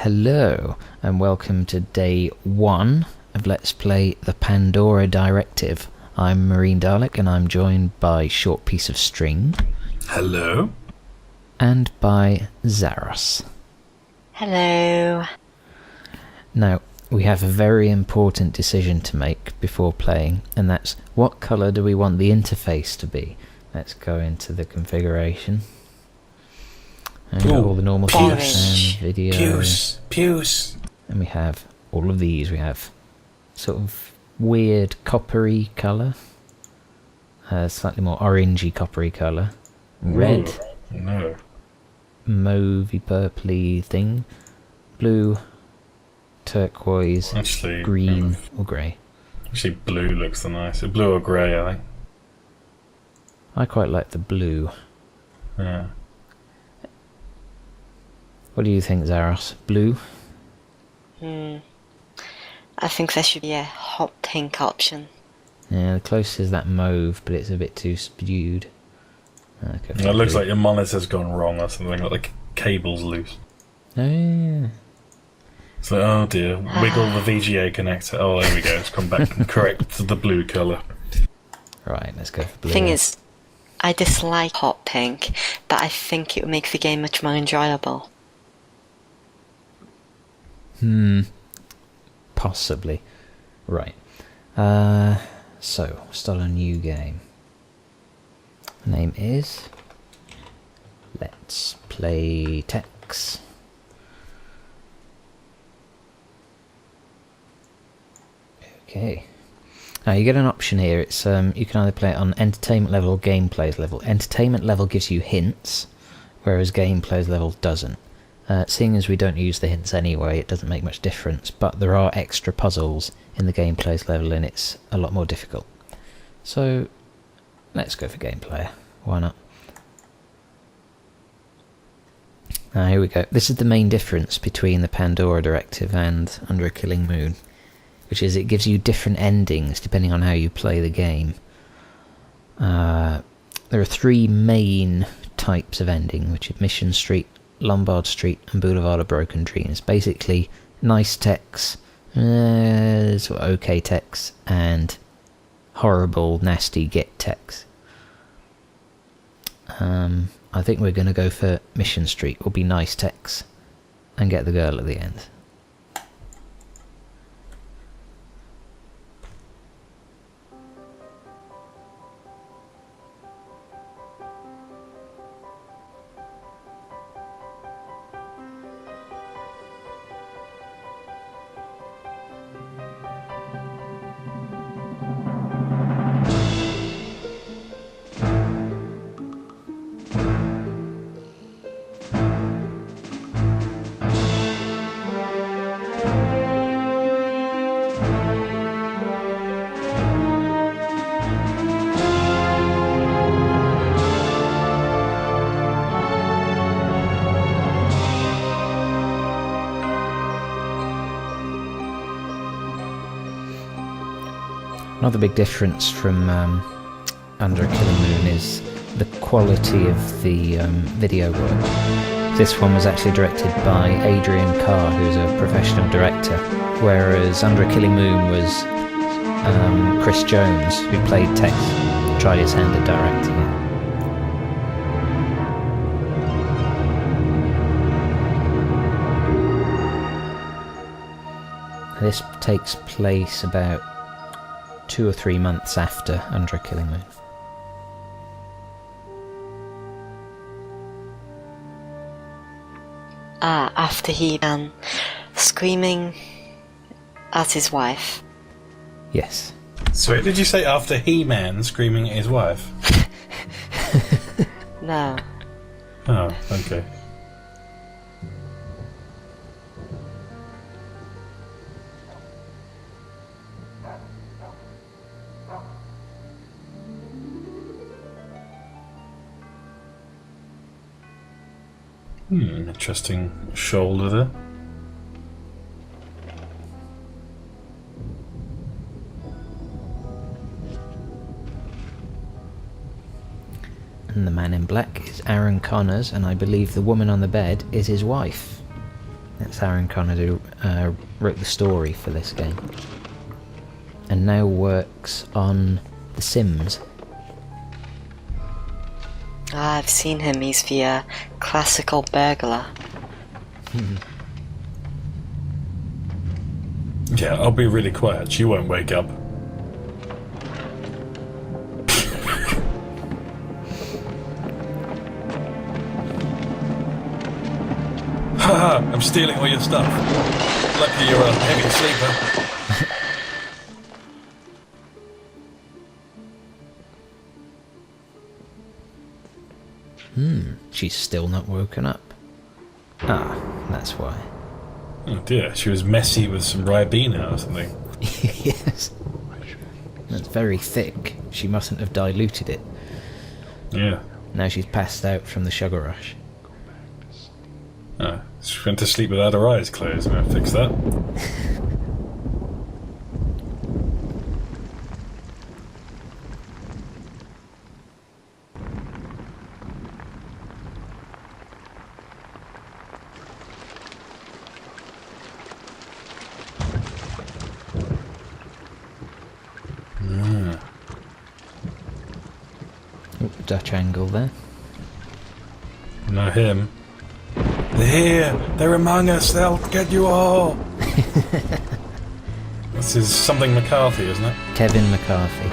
Hello, and welcome to day 1 of Let's Play the Pandora Directive. I'm Marinedalek, and I'm joined by ShortPieceOf. Hello. And by Zaros. Hello. Now, we have a very important decision to make before playing, and that's what colour do we want the interface to be? Let's go into the configuration. And we've got all the normal stuff and video. Pews. And we have all of these. We have sort of weird coppery colour. Slightly more orangey coppery colour. Red. No. Mauvey purpley thing. Blue. Turquoise. Actually, green or grey. Actually, blue looks the nicer. Blue or grey, I think. I quite like the blue. Yeah. What do you think, Zaros? Blue? I think there should be a hot pink option. Yeah, the closest is that mauve, but it's a bit too subdued. Okay, It looks like your monitor's gone wrong or something, like the cable's loose. Oh, yeah. It's like, oh dear, wiggle the VGA connector. Oh, there we go, it's come back and correct to the blue colour. Right, let's go for blue. Thing is, I dislike hot pink, but I think it would make the game much more enjoyable. Possibly. Right. So, start a new game. The name is Let's Play Tex. Okay. Now you get an option here. It's you can either play it on entertainment level or gameplay level. Entertainment level gives you hints, whereas gameplay level doesn't. Seeing as we don't use the hints anyway, it doesn't make much difference, but there are extra puzzles in the gameplay level and it's a lot more difficult. So, let's go for gameplay. Why not? Here we go. This is the main difference between the Pandora Directive and Under a Killing Moon, which is it gives you different endings depending on how you play the game. There are 3 main types of ending, which are Mission Street, Lombard Street and Boulevard of Broken Dreams. Basically, nice text, sort of okay text, and horrible, nasty get text. I think we're going to go for Mission Street. Will be nice text and get the girl at the end. Another big difference from Under a Killing Moon is the quality of the video work. This one was actually directed by Adrian Carr, who's a professional director, whereas Under a Killing Moon was Chris Jones, who played Tex, tried his hand at directing it. This takes place about 2 or 3 months after Under a Killing Moon. After he began screaming at his wife. Yes. So did you say after He-Man screaming at his wife? No. Oh, okay. Interesting shoulder there. And the man in black is Aaron Connors, and I believe the woman on the bed is his wife. That's Aaron Connor who wrote the story for this game. And now works on The Sims. Ah, I've seen him. He's the classical burglar. Yeah, I'll be really quiet. She won't wake up. Haha, I'm stealing all your stuff. Lucky you're a heavy sleeper. She's still not woken up. Ah, that's why. Oh dear, she was messy with some Ribena or something. Yes. That's very thick. She mustn't have diluted it. Yeah. Now she's passed out from the sugar rush. Oh, she went to sleep without her eyes closed. I'm gonna fix that. Dutch angle there. Not him. They're here! They're among us! They'll get you all! This is something McCarthy, isn't it? Kevin McCarthy.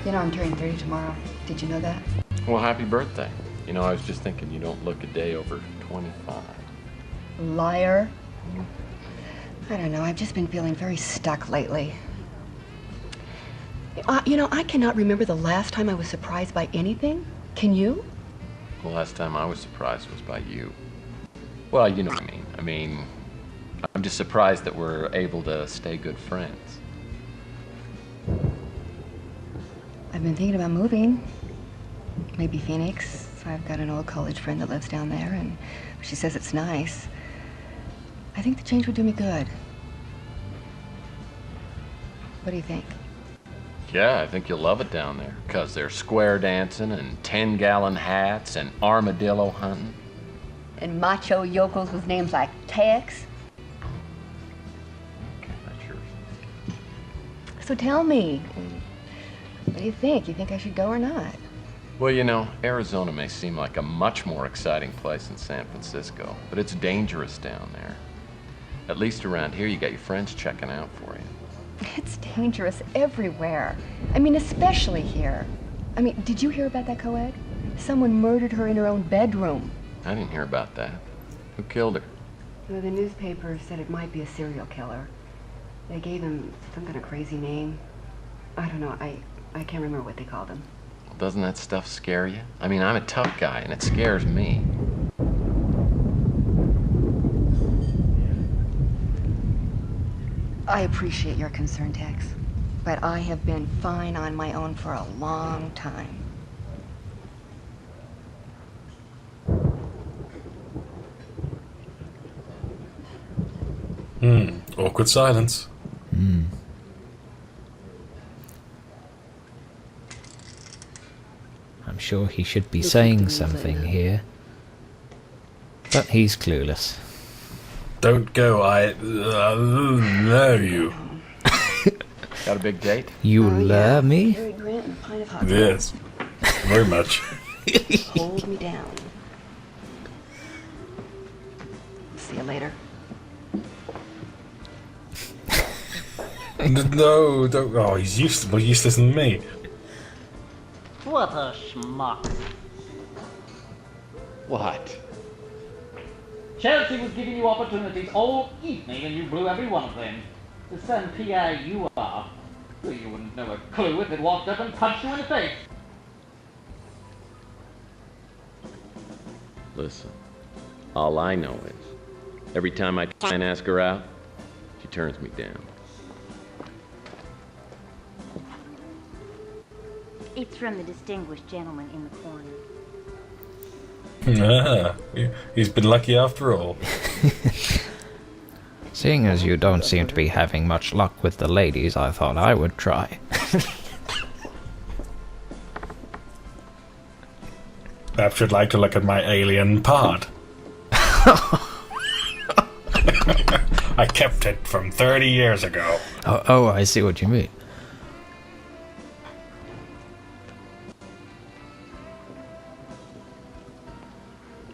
You know, I'm turning 30 tomorrow. Did you know that? Well, happy birthday. You know, I was just thinking you don't look a day over 25. Liar. I don't know, I've just been feeling very stuck lately. You know, I cannot remember the last time I was surprised by anything. Can you? The last time I was surprised was by you. Well, you know what I mean. I mean, I'm just surprised that we're able to stay good friends. I've been thinking about moving. Maybe Phoenix. I've got an old college friend that lives down there, and she says it's nice. I think the change would do me good. What do you think? Yeah, I think you'll love it down there. 'Cause there's square dancing and 10-gallon hats and armadillo hunting. And macho yokels with names like Tex. Okay, that's yours. So tell me, what do you think? You think I should go or not? Well, you know, Arizona may seem like a much more exciting place than San Francisco, but it's dangerous down there. At least around here, you got your friends checking out for you. It's dangerous everywhere. I mean, especially here. I mean, did you hear about that co-ed? Someone murdered her in her own bedroom. I didn't hear about that. Who killed her? Well, the newspaper said it might be a serial killer. They gave him some kind of crazy name. I don't know, I can't remember what they called him. Doesn't that stuff scare you? I mean, I'm a tough guy, and it scares me. I appreciate your concern, Tex, but I have been fine on my own for a long time. Awkward silence. I'm sure he should be saying something here. But he's clueless. Don't go, I know you. Got a big date? You lure me? Cary Grant and a pint of hot Yes, very much. Hold me down. See you later. No, don't. Oh, he's useless. More useless than me. What a schmuck. What? Chelsea was giving you opportunities all evening and you blew every one of them. The son PA you are. Well, you wouldn't know a clue if it walked up and punched you in the face. Listen, all I know is, every time I try and ask her out, she turns me down. It's from the distinguished gentleman in the corner. Ah, he's been lucky after all. Seeing as you don't seem to be having much luck with the ladies, I thought I would try. Perhaps you'd like to look at my alien pod. I kept it from 30 years ago. Oh, I see what you mean.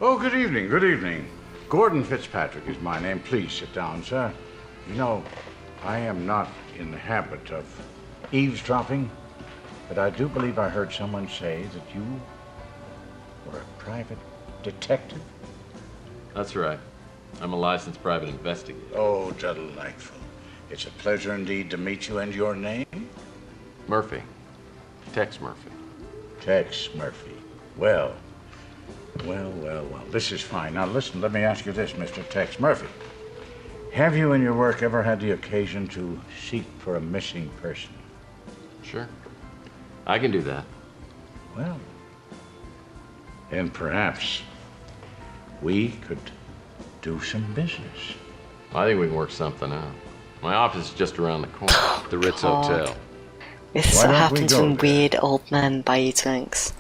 Oh, good evening, good evening. Gordon Fitzpatrick is my name. Please sit down, sir. You know, I am not in the habit of eavesdropping, but I do believe I heard someone say that you were a private detective. That's right. I'm a licensed private investigator. Oh, delightful. It's a pleasure indeed to meet you, and your name? Murphy. Tex Murphy. Tex Murphy. Well. This is fine. Now listen, let me ask you this, Mr. Tex Murphy. Have you in your work ever had the occasion to seek for a missing person? Sure. I can do that. Well, then perhaps we could do some business. I think we can work something out. My office is just around the corner, at the Ritz God. Hotel. This is Why what don't we happens go when there? weird old men buy you drinks.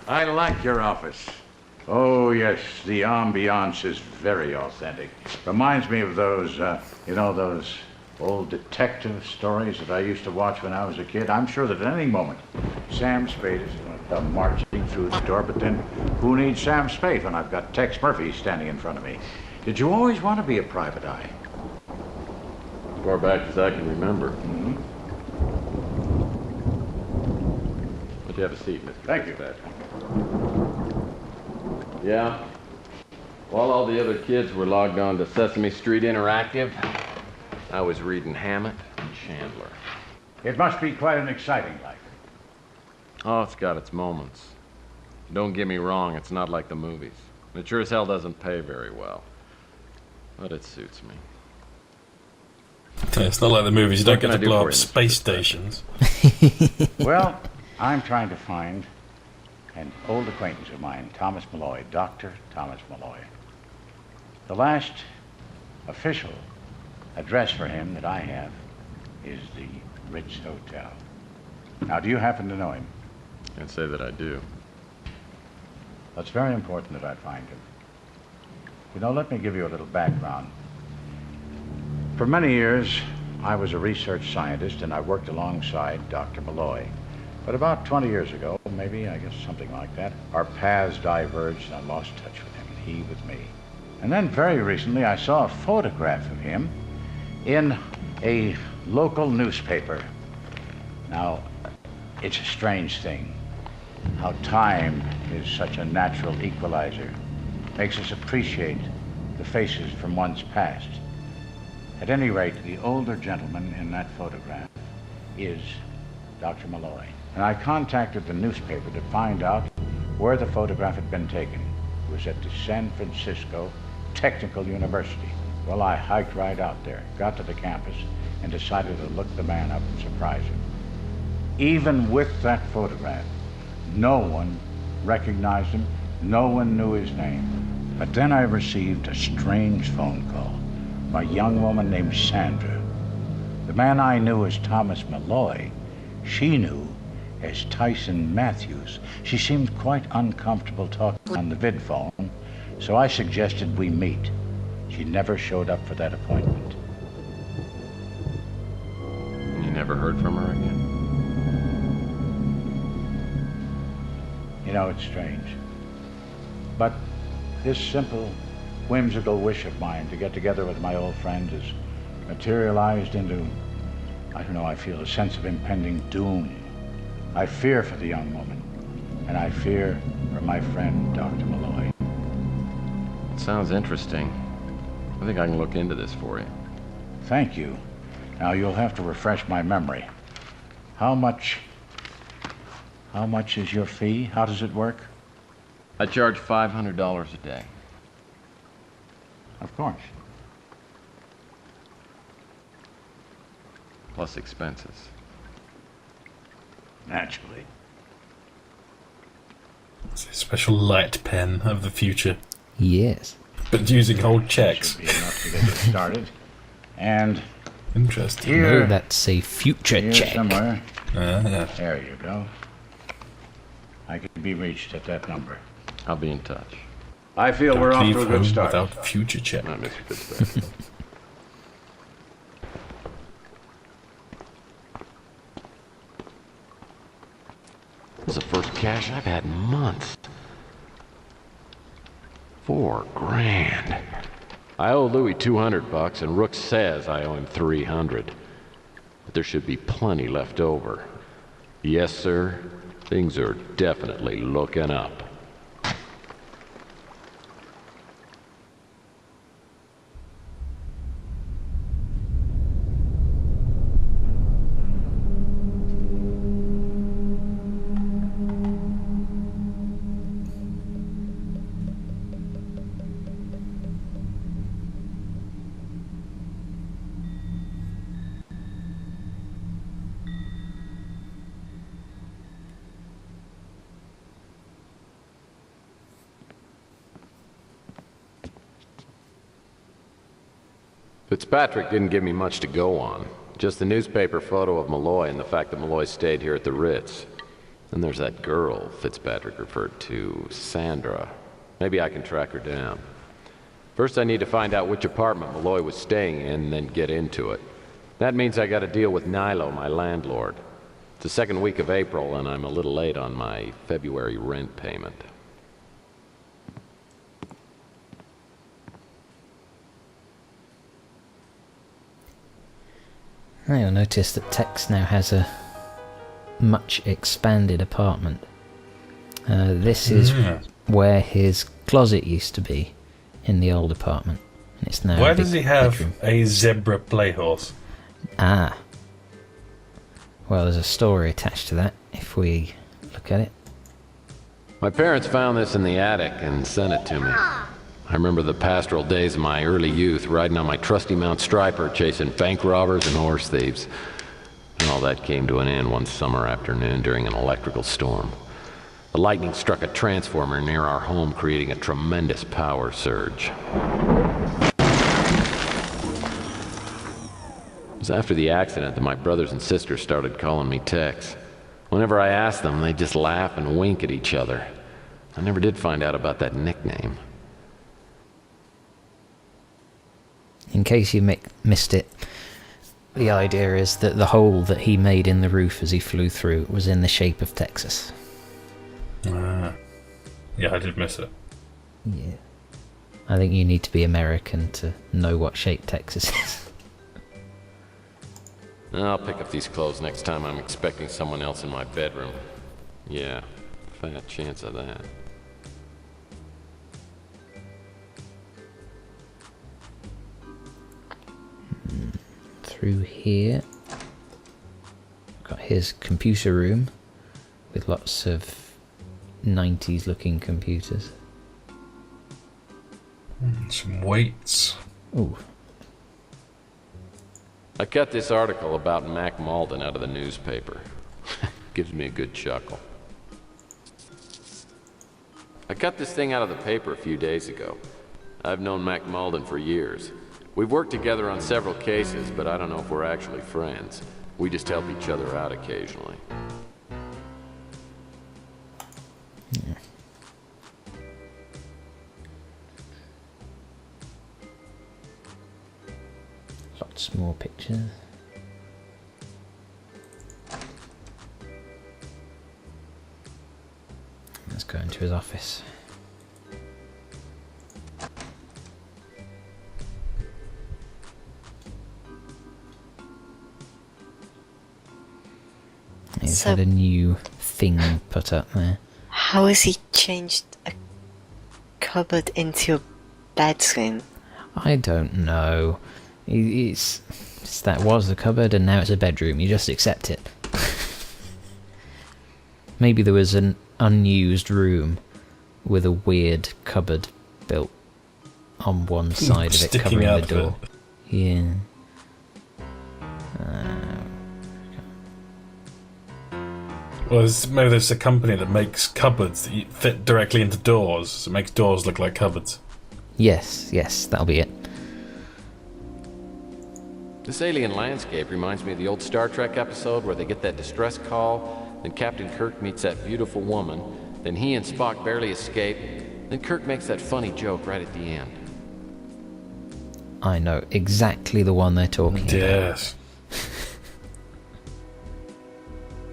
I like your office. Oh, yes, the ambiance is very authentic. Reminds me of those, those old detective stories that I used to watch when I was a kid. I'm sure that at any moment, Sam Spade is going to come marching through the door, but then who needs Sam Spade when I've got Tex Murphy standing in front of me? Did you always want to be a private eye? As far back as I can remember. Mm-hmm. Would you have a seat, Mr. Thank you. Fitzpatrick? Yeah. While all the other kids were logged on to Sesame Street Interactive, I was reading Hammett and Chandler. It must be quite an exciting life. Oh, it's got its moments. Don't get me wrong, it's not like the movies. It sure as hell doesn't pay very well. But it suits me. It's not like the movies. You don't What can get I to do blow for up you, Mr. space Fitzpatrick? stations. Well, I'm trying to find an old acquaintance of mine, Thomas Malloy, Dr. Thomas Malloy. The last official address for him that I have is the Ritz Hotel. Now, do you happen to know him? Can't say that I do. It's very important that I find him. You know, let me give you a little background. For many years, I was a research scientist and I worked alongside Dr. Malloy. But about 20 years ago, maybe, I guess something like that, our paths diverged and I lost touch with him and he with me. And then very recently, I saw a photograph of him in a local newspaper. Now, it's a strange thing how time is such a natural equalizer. Makes us appreciate the faces from one's past. At any rate, the older gentleman in that photograph is Dr. Malloy. And I contacted the newspaper to find out where the photograph had been taken. It was at the San Francisco Technical University. Well, I hiked right out there, got to the campus, and decided to look the man up and surprise him. Even with that photograph, no one recognized him, no one knew his name. But then I received a strange phone call from a young woman named Sandra. The man I knew as Thomas Malloy, she knew as Tyson Matthews. She seemed quite uncomfortable talking on the vid phone, so I suggested we meet. She never showed up for that appointment. And you never heard from her again? You know, it's strange. But this simple, whimsical wish of mine to get together with my old friend has materialized into, I don't know, I feel a sense of impending doom. I fear for the young woman, and I fear for my friend, Dr. Malloy. It sounds interesting. I think I can look into this for you. Thank you. Now, you'll have to refresh my memory. How much is your fee? How does it work? I charge $500 a day. Of course. plus expenses. Naturally. It's a special light pen of the future, Yes. but using old Should checks. be enough to get you started. And Interesting. here, No, that's a future here check. somewhere. Yeah. There you go. I can be reached at that number. I'll be in touch. I feel we're Don't off leave to a home good start. without future check. I miss Fitzpatrick. This is the first cash I've had in months. $4,000. I owe Louis $200, and Rook says I owe him $300. But there should be plenty left over. Yes, sir. Things are definitely looking up. Fitzpatrick didn't give me much to go on. Just the newspaper photo of Malloy and the fact that Malloy stayed here at the Ritz. And there's that girl Fitzpatrick referred to, Sandra. Maybe I can track her down. First I need to find out which apartment Malloy was staying in and then get into it. That means I gotta deal with Nilo, my landlord. It's the second week of April and I'm a little late on my February rent payment. Now you'll notice that Tex now has a much expanded apartment. This is where his closet used to be in the old apartment. And it's now Why a big does he have bedroom. a zebra playhorse? Ah. Well, there's a story attached to that, if we look at it. My parents found this in the attic and sent it to me. I remember the pastoral days of my early youth, riding on my trusty Mount Striper, chasing bank robbers and horse thieves. And all that came to an end one summer afternoon during an electrical storm. The lightning struck a transformer near our home, creating a tremendous power surge. It was after the accident that my brothers and sisters started calling me Tex. Whenever I asked them, they'd just laugh and wink at each other. I never did find out about that nickname. In case you missed it, the idea is that the hole that he made in the roof as he flew through was in the shape of Texas. Yeah, I did miss it. Yeah. I think you need to be American to know what shape Texas is. I'll pick up these clothes next time I'm expecting someone else in my bedroom. Yeah, fat chance of that. Through here, got his computer room with lots of 90s looking computers. Some weights. Ooh, I cut this article about Mac Malden out of the newspaper. Gives me a good chuckle. I cut this thing out of the paper a few days ago. I've known Mac Malden for years. We've worked together on several cases, but I don't know if we're actually friends. We just help each other out occasionally. yeah. Lots more pictures. Let's go into his office. He's So- had a new thing put up there. How has he changed a cupboard into a bedroom? I don't know. That was the cupboard and now it's a bedroom. You just accept it. Maybe there was an unused room with a weird cupboard built on one side of it Sticking covering out the of door. Yeah. Well, maybe there's a company that makes cupboards that fit directly into doors. So it makes doors look like cupboards. Yes, that'll be it. This alien landscape reminds me of the old Star Trek episode where they get that distress call, then Captain Kirk meets that beautiful woman, then he and Spock barely escape, then Kirk makes that funny joke right at the end. I know exactly the one they're talking about. Yes.